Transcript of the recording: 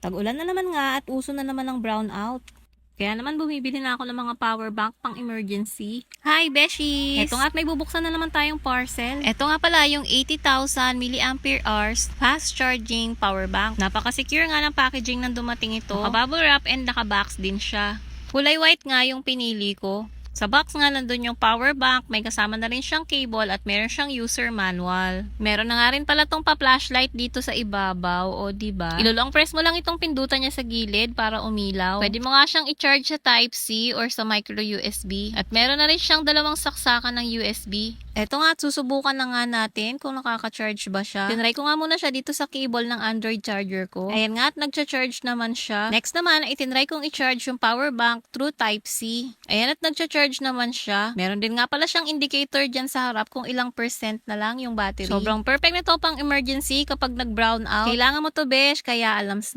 Tag-ulan na naman nga at uso na naman ng brownout. Kaya naman bumibili na ako ng mga power bank pang emergency. Hi, Beshies! Ito nga at may bubuksan na naman tayong parcel. Ito nga pala yung 80,000 mAh fast charging power bank. Napaka-secure nga ng packaging ng dumating ito. Naka-bubble wrap and naka-box din siya. Kulay white nga yung pinili ko. Sa box nga nandun yung power bank, may kasama na rin siyang cable at meron siyang user manual. Meron na nga rin pala tong pa-flashlight dito sa ibabaw, o diba? Ilo-long press mo lang itong pindutan niya sa gilid para umilaw. Pwede mo nga siyang i-charge sa Type-C or sa micro USB. At meron na rin siyang dalawang saksakan ng USB. Eto nga, susubukan na nga natin kung nakaka-charge ba siya. Tinry ko nga muna siya dito sa cable ng Android charger ko. Ayan nga at nagcha-charge naman siya. Next naman, itinry kong i-charge yung power bank through Type-C. Ayan at nagcha-charge naman siya. Meron din nga pala siyang indicator dyan sa harap kung ilang percent na lang yung battery. Sobrang perfect nito pang emergency kapag nag-brown out. Kailangan mo to, besh, kaya alams